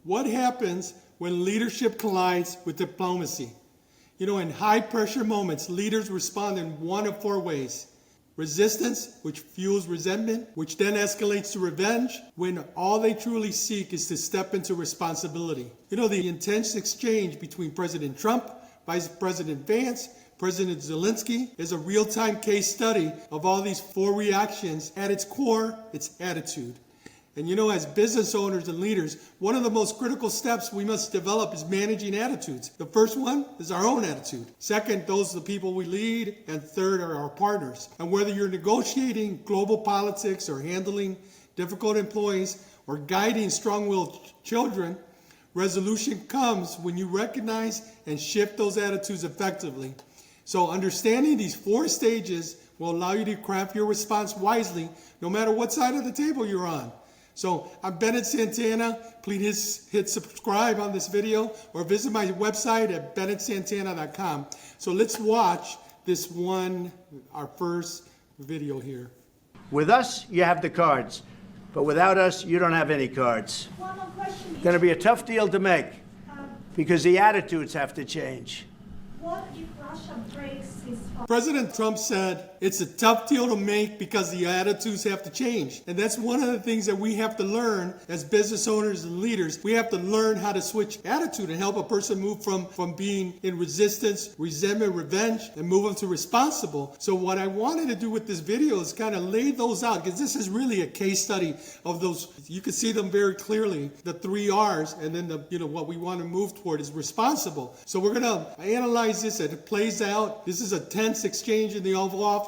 What happens when leadership collides with diplomacy? In high pressure moments, leaders respond in one of four ways. Resistance, which fuels resentment, which then escalates to revenge, when all they truly seek is to step into responsibility. The intense exchange between President Trump, Vice President Vance, President Zelensky is a real-time case study of all these four reactions. At its core, it's attitude. And as business owners and leaders, one of the most critical steps we must develop is managing attitudes. The first one is our own attitude. Second, those are the people we lead. And third are our partners. And whether you're negotiating global politics or handling difficult employees or guiding strong-willed children, resolution comes when you recognize and shift those attitudes effectively. So understanding these four stages will allow you to craft your response wisely, no matter what side of the table you're on. So I'm Bennett Santana. Please hit subscribe on this video or visit my website at bennettsantana.com. So let's watch this our first video here. With us, you have the cards. But without us, you don't have any cards. One more question. It's going to be a tough deal to make because the attitudes have to change. What if Russia breaks his... President Trump said it's a tough deal to make because the attitudes have to change. And that's one of the things that we have to learn as business owners and leaders. We have to learn how to switch attitude and help a person move from being in resistance, resentment, revenge, and move them to responsible. So what I wanted to do with this video is kind of lay those out, because this is really a case study of those. You can see them very clearly, the 3 R's, and then what we want to move toward is responsible. So we're going to analyze this as it plays out. This is a tense exchange in the Oval Office.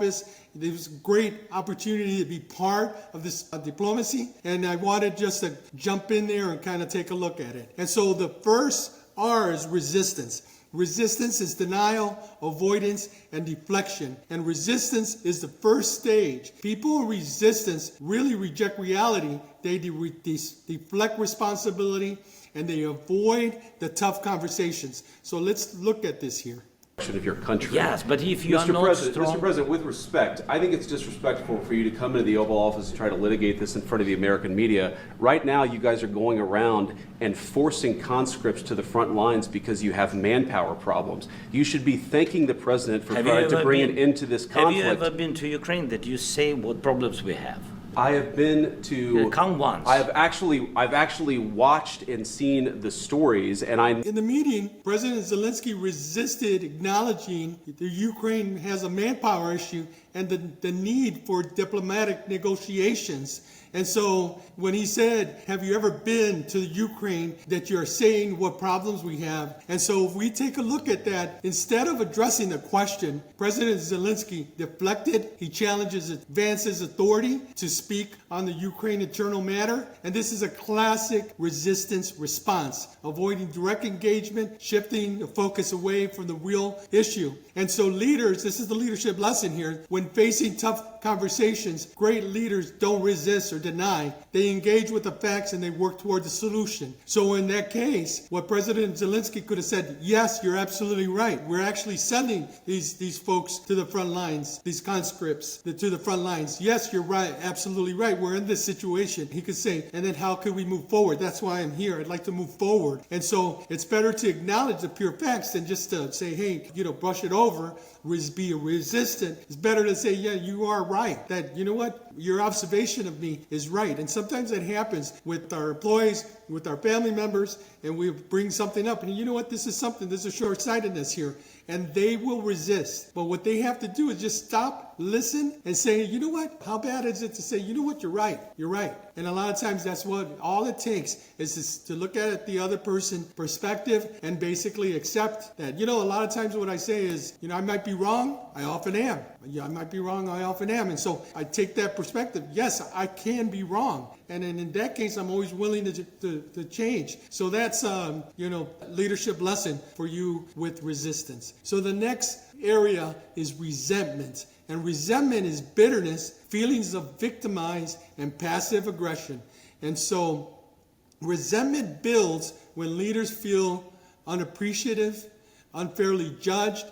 It was a great opportunity to be part of this diplomacy, and I wanted just to jump in there and kind of take a look at it. And so the first R is resistance. Resistance is denial, avoidance, and deflection. And resistance is the first stage. People in resistance really reject reality. They deflect responsibility, and they avoid the tough conversations. So let's look at this here. Of your country. Yes, but if you are not strong... Mr. President, with respect, I think it's disrespectful for you to come into the Oval Office and try to litigate this in front of the American media. Right now, you guys are going around and forcing conscripts to the front lines because you have manpower problems. You should be thanking the President for trying to bring an end to this conflict. Have you ever been to Ukraine that you say what problems we have? I have been to... Come once. I've actually watched and seen the stories, and In the meeting, President Zelensky resisted acknowledging that Ukraine has a manpower issue and the need for diplomatic negotiations. And so when he said, have you ever been to Ukraine, that you're saying what problems we have. And so if we take a look at that, instead of addressing the question, President Zelensky deflected. He challenges Vance's authority to speak on the Ukraine internal matter. And this is a classic resistance response, avoiding direct engagement, shifting the focus away from the real issue. And so leaders, this is the leadership lesson here, when facing tough conversations, great leaders don't resist or deny. They engage with the facts and they work toward the solution. So in that case, what President Zelensky could have said, yes, you're absolutely right. We're actually sending these folks to the front lines, these conscripts to the front lines. Yes, you're right, absolutely right. We're in this situation. He could say, and then how could we move forward? That's why I'm here. I'd like to move forward. And so it's better to acknowledge the pure facts than just to say, hey, brush it over, be resistant. It's better to say, yeah, you are right. That, you know what, your observation of me is right. And sometimes that happens with our employees, with our family members, and we bring something up. And you know what, this is a short-sightedness here. And they will resist. But what they have to do is just stop, listen, and say, you know what, how bad is it to say, you know what, you're right. And a lot of times that's all it takes is to look at the other person's perspective and basically accept that. A lot of times what I say is, I might be wrong, I often am. I might be wrong, I often am. And so I take that perspective. Yes, I can be wrong. And in that case, I'm always willing to change. So that's, leadership lesson for you with resistance. So the next area is resentment. And resentment is bitterness, feelings of victimized and passive aggression. And so resentment builds when leaders feel unappreciative, unfairly judged.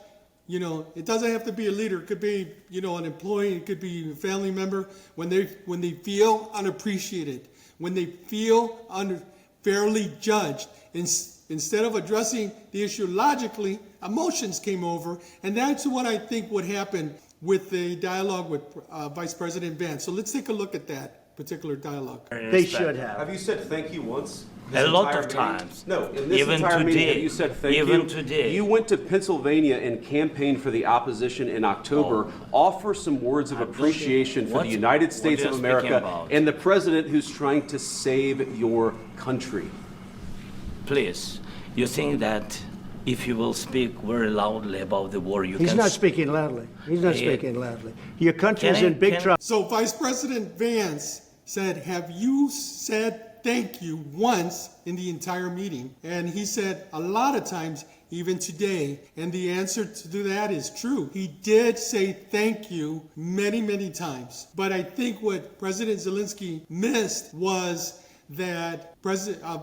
It doesn't have to be a leader. It could be, an employee. It could be a family member. When they feel unappreciated, when they feel fairly judged. Instead of addressing the issue logically, emotions came over, and that's what I think would happen with the dialogue with Vice President Vance. So let's take a look at that particular dialogue. They should have. Have you said thank you once? A lot entire of meeting? times. No, in this Even entire meeting, today. have you said thank you? Even today. You went to Pennsylvania and campaigned for the opposition in October. Offer some words of appreciation for the United States what of you're speaking America about? and the president who's trying to save your country. Please, you think that if you will speak very loudly about the war, you He's can... not speaking loudly. He's not speaking loudly. Your country's in big trouble. So Vice President Vance said, have you said thank you once in the entire meeting? And he said a lot of times, even today. And the answer to that is true. He did say thank you many, many times. But I think what President Zelensky missed was that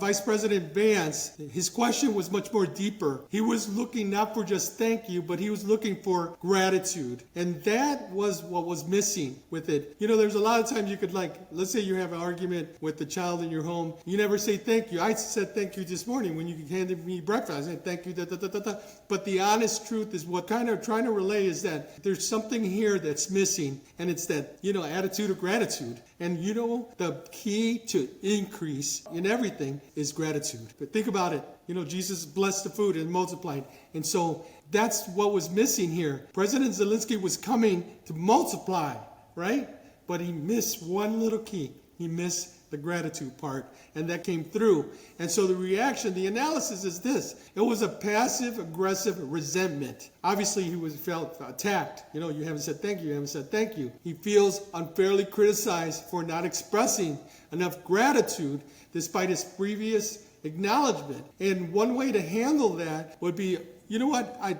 Vice President Vance, his question was much more deeper. He was looking not for just thank you, but he was looking for gratitude. And that was what was missing with it. You know, there's a lot of times you could, like, let's say you have an argument with the child in your home. You never say thank you. I said thank you this morning when you handed me breakfast. I said thank you, da, da, da, da, da. But the honest truth is what kind of trying to relay is that there's something here that's missing. And it's that, attitude of gratitude. And the key to increase in everything is gratitude. But think about it. Jesus blessed the food and multiplied. And so that's what was missing here. President Zelensky was coming to multiply, right? But he missed one little key. He missed the gratitude part. And that came through. And so the reaction, the analysis is this. It was a passive aggressive resentment. Obviously, he felt attacked. You haven't said thank you. You haven't said thank you. He feels unfairly criticized for not expressing enough gratitude despite his previous acknowledgement. And one way to handle that would be, you know what, I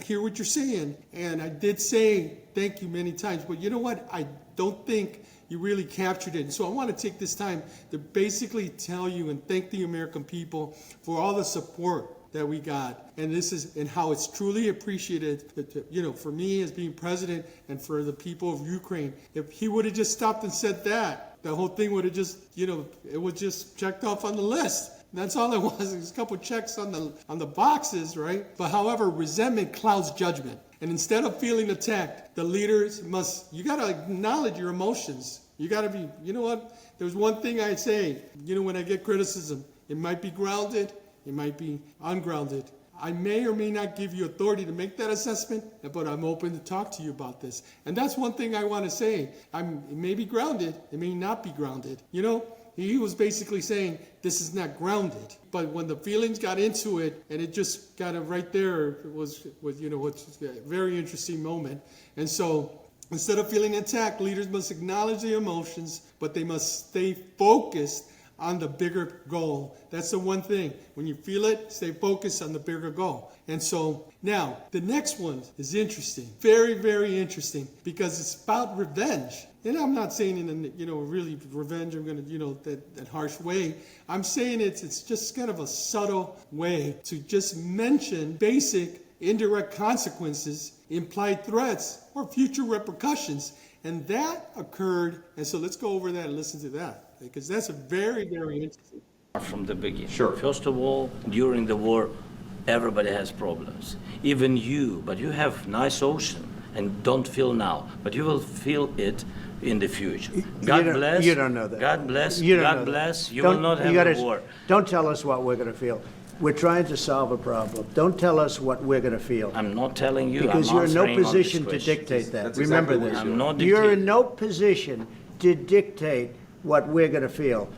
hear what you're saying, and I did say thank you many times, but you know what, I don't think you really captured it. And so I want to take this time to basically tell you and thank the American people for all the support that we got. And and how it's truly appreciated, for me as being president and for the people of Ukraine. If he would have just stopped and said that, the whole thing would have just, it was just checked off on the list. That's all it was. It was a couple checks on the boxes, right? But however, resentment clouds judgment. And instead of feeling attacked, the leaders you got to acknowledge your emotions. You got to be, there's one thing I say, when I get criticism, it might be grounded, it might be ungrounded. I may or may not give you authority to make that assessment, but I'm open to talk to you about this. And that's one thing I want to say. It may be grounded, it may not be grounded. He was basically saying, this is not grounded. But when the feelings got into it, and it just got it right there, it was a very interesting moment. And so instead of feeling attacked, leaders must acknowledge the emotions, but they must stay focused on the bigger goal. That's the one thing. When you feel it, stay focused on the bigger goal. And so now the next one is interesting. Very, very interesting, because it's about revenge. And I'm not saying in a, really revenge, I'm going to, that harsh way. I'm saying it's just kind of a subtle way to just mention basic indirect consequences, implied threats, or future repercussions. And that occurred. And so let's go over that and listen to that, because that's a very, very interesting. From the beginning. Sure. First of all, during the war, everybody has problems. Even you, but you have nice ocean and don't feel now, but you will feel it in the future. God bless. You don't know that. God bless. You don't know God that. bless. You Don't- will not you have gotta- a war. Don't tell us what we're going to feel. We're trying to solve a problem. Don't tell us what we're going to feel. I'm not telling you. Because I'm you're in no answering all these position to questions. dictate that. That's Remember exactly what this. you're I'm not You're dictating. in no position to dictate what we're going to feel.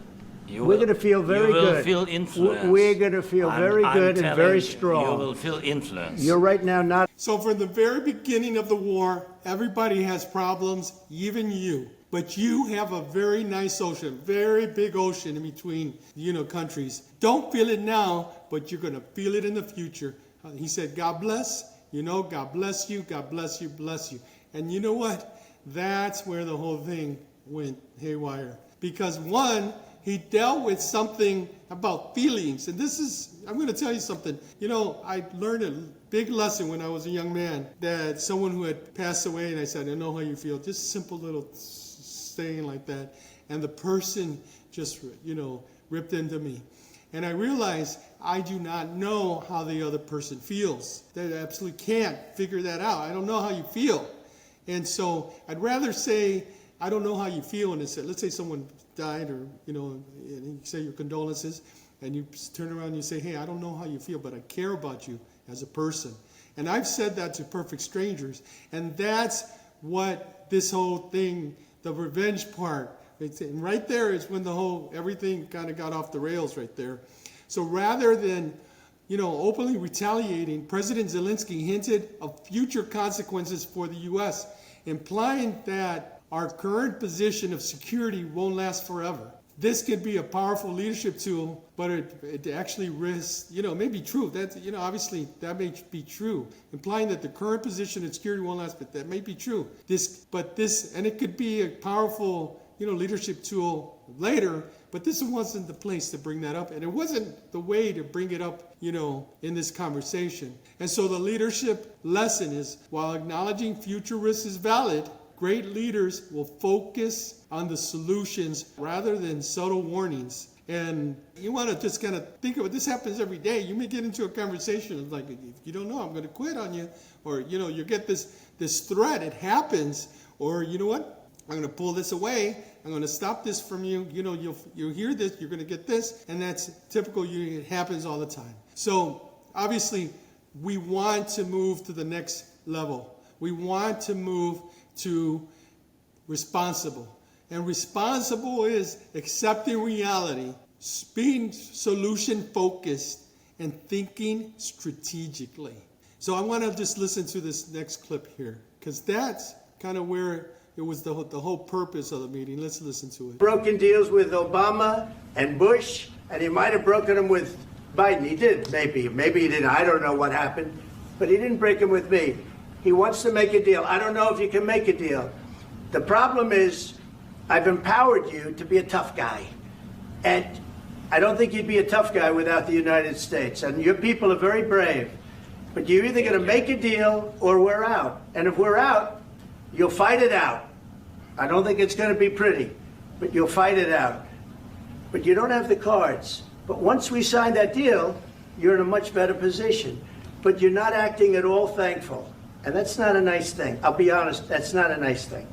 You We're will- going to feel very you will good. feel influenced. We're going to feel very I'm good and telling very you, strong. You will feel influenced. You're right now not. So from the very beginning of the war, everybody has problems, even you. But you have a very nice ocean, very big ocean in between, countries. Don't feel it now, but you're going to feel it in the future. He said, God bless, God bless you, God bless you, bless you. And you know what? That's where the whole thing went haywire. Because one, he dealt with something about feelings. And I'm going to tell you something. I learned a big lesson when I was a young man, that someone who had passed away, and I said, I know how you feel. Just simple little saying like that. And the person just, ripped into me. And I realized I do not know how the other person feels. They absolutely can't figure that out. I don't know how you feel. And so I'd rather say, I don't know how you feel. And let's say someone died, or, and you say your condolences, and you turn around and you say, hey, I don't know how you feel, but I care about you as a person. And I've said that to perfect strangers. And that's what this whole thing, the revenge part, and right there is when everything kind of got off the rails right there. So rather than, openly retaliating, President Zelensky hinted of future consequences for the U.S., implying that our current position of security won't last forever. This could be a powerful leadership tool, but it actually risks, may be true. That's, obviously that may be true, implying that the current position of security won't last, but that may be true. And it could be a powerful, leadership tool later, but this wasn't the place to bring that up. And it wasn't the way to bring it up, in this conversation. And so the leadership lesson is, while acknowledging future risks is valid, great leaders will focus on the solutions rather than subtle warnings. And you want to just kind of think of it. This happens every day. You may get into a conversation like, if you don't know, I'm going to quit on you. Or, you get this threat. It happens. Or, you know what? I'm going to pull this away. I'm going to stop this from you. You'll hear this. You're going to get this. And that's typical. It happens all the time. So obviously, we want to move to the next level. We want to move to responsible. And responsible is accepting reality, being solution focused, and thinking strategically. So I want to just listen to this next clip here, because that's kind of where it was the whole purpose of the meeting. Let's listen to it. Broken deals with Obama and Bush, and he might have broken them with Biden. He did, maybe. Maybe he didn't. I don't know what happened. But he didn't break them with me. He wants to make a deal. I don't know if you can make a deal. The problem is, I've empowered you to be a tough guy. And I don't think you'd be a tough guy without the United States. And your people are very brave. But you're either going to make a deal or we're out. And if we're out, you'll fight it out. I don't think it's going to be pretty, but you'll fight it out. But you don't have the cards. But once we sign that deal, you're in a much better position. But you're not acting at all thankful. And that's not a nice thing. I'll be honest, that's not a nice thing.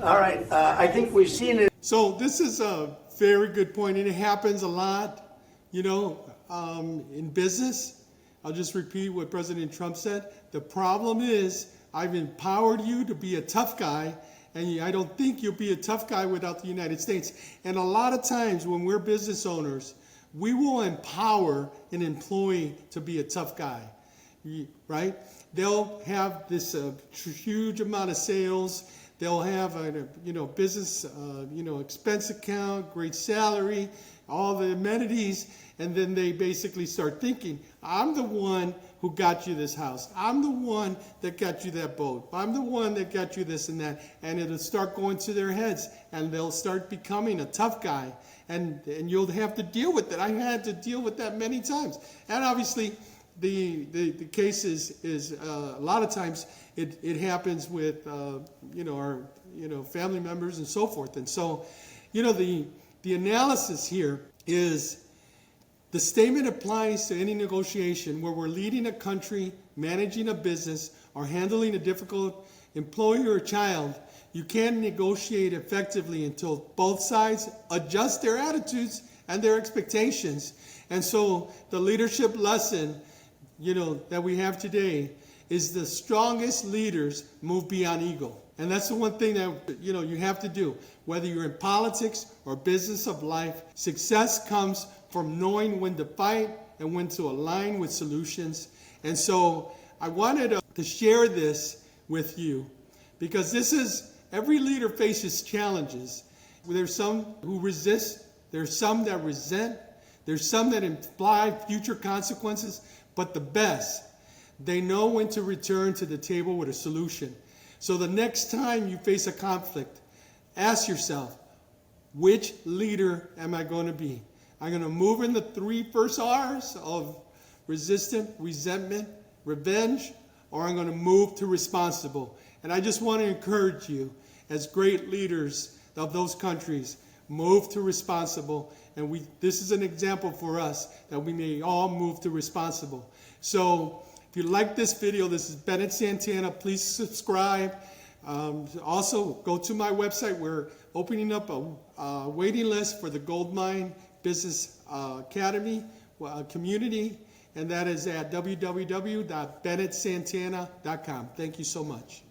All right, I think we've seen it. So this is a very good point, and it happens a lot, in business. I'll just repeat what President Trump said. The problem is, I've empowered you to be a tough guy, and I don't think you'll be a tough guy without the United States. And a lot of times when we're business owners, we will empower an employee to be a tough guy, right? They'll have this huge amount of sales. They'll have a business expense account, great salary, all the amenities, and then they basically start thinking, I'm the one who got you this house. I'm the one that got you that boat. I'm the one that got you this and that. And it'll start going to their heads, and they'll start becoming a tough guy. And you'll have to deal with it. I had to deal with that many times. And obviously, the case is a lot of times it happens with our family members and so forth. And so the analysis here is, the statement applies to any negotiation where we're leading a country, managing a business, or handling a difficult employee or child. You can't negotiate effectively until both sides adjust their attitudes and their expectations. And so the leadership lesson that we have today is, the strongest leaders move beyond ego. And that's the one thing that, you have to do. Whether you're in politics or business of life, success comes from knowing when to fight and when to align with solutions. And so I wanted to share this with you, because every leader faces challenges. There's some who resist. There's some that resent. There's some that imply future consequences. But the best, they know when to return to the table with a solution. So the next time you face a conflict, ask yourself, which leader am I going to be? I'm going to move in the 3 first R's of resistant, resentment, revenge, or I'm going to move to responsible. And I just want to encourage you, as great leaders of those countries, Move to responsible. And this is an example for us that we may all move to responsible. So if you like this video, this is Bennett Santana. Please subscribe. Also, go to my website. We're opening up a waiting list for the Goldmine Business Academy community, and that is at www.bennettsantana.com. Thank you so much.